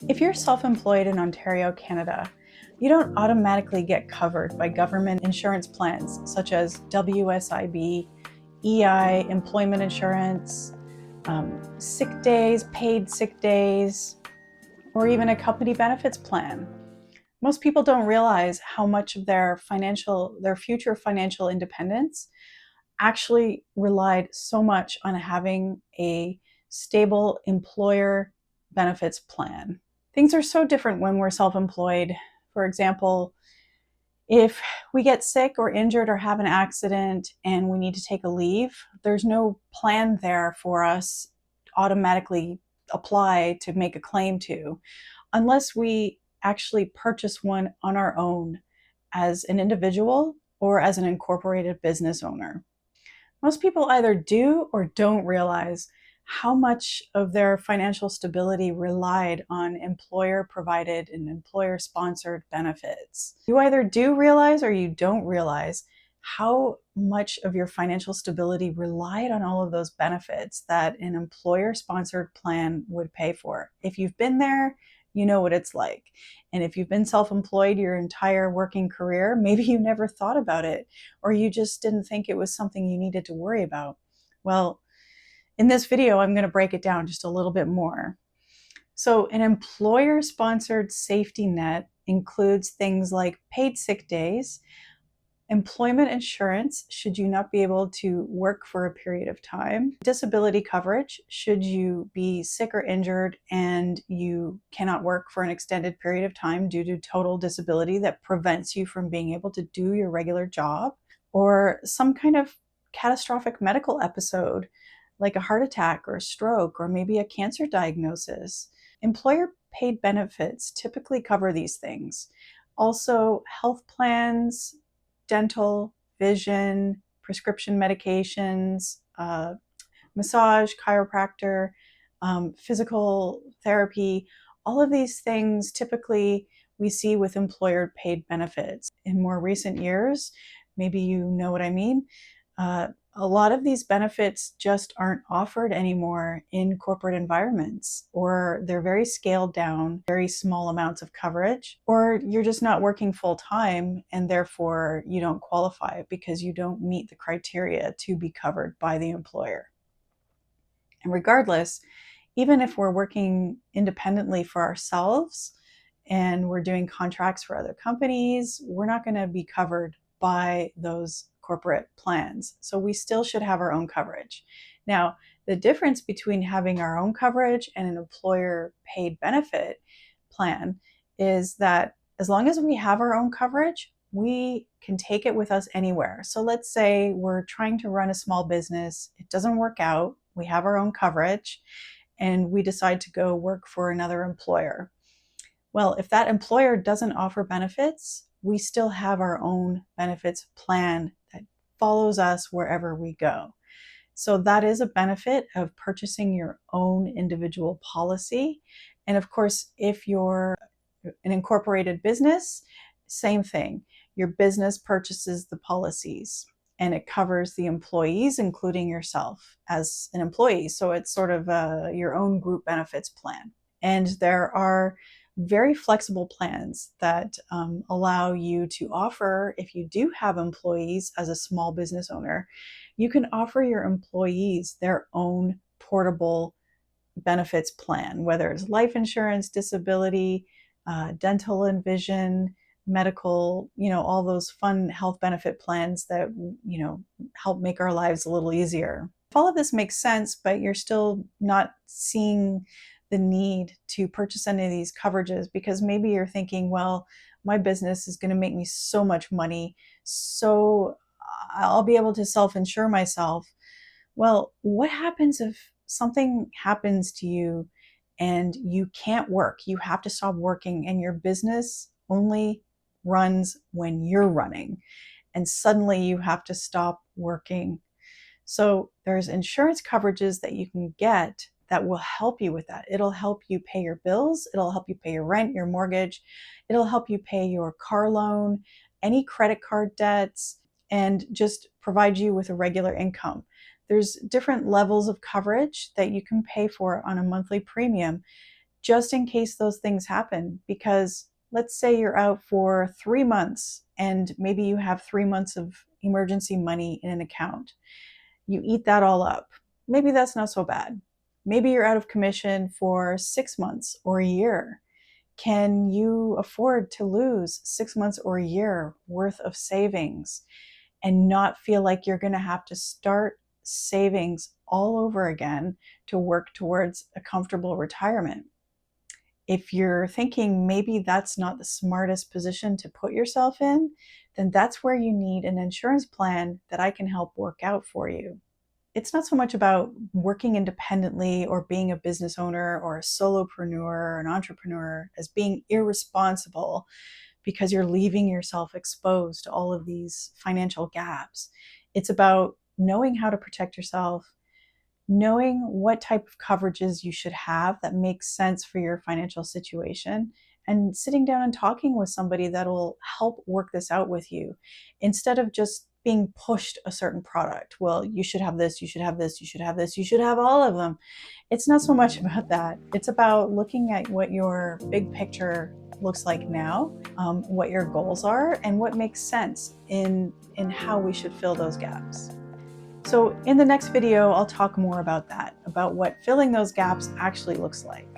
If you're self-employed in Ontario, Canada, you don't automatically get covered by government insurance plans such as WSIB, EI, employment insurance, sick days, paid sick days, or even a company benefits plan. Most people don't realize how much of their future financial independence actually relied so much on having a stable employer benefits plan. Things are so different when we're self-employed. For example, if we get sick or injured or have an accident and we need to take a leave, there's no plan there for us automatically apply to make a claim to, unless we actually purchase one on our own as an individual or as an incorporated business owner. Most people either do or don't realize how much of their financial stability relied on employer-provided and employer-sponsored benefits. You either do realize or you don't realize how much of your financial stability relied on all of those benefits that an employer-sponsored plan would pay for. If you've been there, you know what it's like. And if you've been self-employed your entire working career, maybe you never thought about it, or you just didn't think it was something you needed to worry about. Well, in this video, I'm going to break it down just a little bit more. So an employer-sponsored safety net includes things like paid sick days, employment insurance should you not be able to work for a period of time, disability coverage should you be sick or injured and you cannot work for an extended period of time due to total disability that prevents you from being able to do your regular job, or some kind of catastrophic medical episode like a heart attack or a stroke or maybe a cancer diagnosis. Employer paid benefits typically cover these things. Also, health plans, dental, vision, prescription medications, massage, chiropractor, physical therapy, all of these things typically we see with employer paid benefits. In more recent years, maybe you know what I mean, a lot of these benefits just aren't offered anymore in corporate environments, or they're very scaled down, very small amounts of coverage, or you're just not working full time and therefore you don't qualify because you don't meet the criteria to be covered by the employer. And regardless, even if we're working independently for ourselves and we're doing contracts for other companies, we're not going to be covered by those corporate plans. So we still should have our own coverage. Now, the difference between having our own coverage and an employer paid benefit plan is that as long as we have our own coverage, we can take it with us anywhere. So let's say we're trying to run a small business, it doesn't work out, we have our own coverage, and we decide to go work for another employer. Well, if that employer doesn't offer benefits, we still have our own benefits plan that follows us wherever we go. So that is a benefit of purchasing your own individual policy. And of course, if you're an incorporated business, same thing. Your business purchases the policies and it covers the employees, including yourself as an employee. So it's sort of your own group benefits plan. And there are very flexible plans that allow you to offer, if you do have employees as a small business owner, you can offer your employees their own portable benefits plan, whether it's life insurance, disability, dental and vision, medical, all those fun health benefit plans that, help make our lives a little easier. If all of this makes sense, but you're still not seeing the need to purchase any of these coverages because maybe you're thinking, well, my business is going to make me so much money, so I'll be able to self-insure myself. Well, what happens if something happens to you and you can't work? You have to stop working and your business only runs when you're running, and suddenly you have to stop working. So there's insurance coverages that you can get that will help you with that. It'll help you pay your bills. It'll help you pay your rent, your mortgage. It'll help you pay your car loan, any credit card debts, and just provide you with a regular income. There's different levels of coverage that you can pay for on a monthly premium just in case those things happen. Because let's say you're out for 3 months and maybe you have 3 months of emergency money in an account. You eat that all up. Maybe that's not so bad. Maybe you're out of commission for 6 months or a year. Can you afford to lose 6 months or a year worth of savings and not feel like you're going to have to start savings all over again to work towards a comfortable retirement? If you're thinking maybe that's not the smartest position to put yourself in, then that's where you need an insurance plan that I can help work out for you. It's not so much about working independently or being a business owner or a solopreneur or an entrepreneur as being irresponsible because you're leaving yourself exposed to all of these financial gaps. It's about knowing how to protect yourself, knowing what type of coverages you should have that makes sense for your financial situation, and sitting down and talking with somebody that will help work this out with you instead of just being pushed a certain product. Well, you should have this, you should have this, you should have this, you should have all of them. It's not so much about that. It's about looking at what your big picture looks like now, what your goals are, and what makes sense in how we should fill those gaps. So in the next video, I'll talk more about that, about what filling those gaps actually looks like.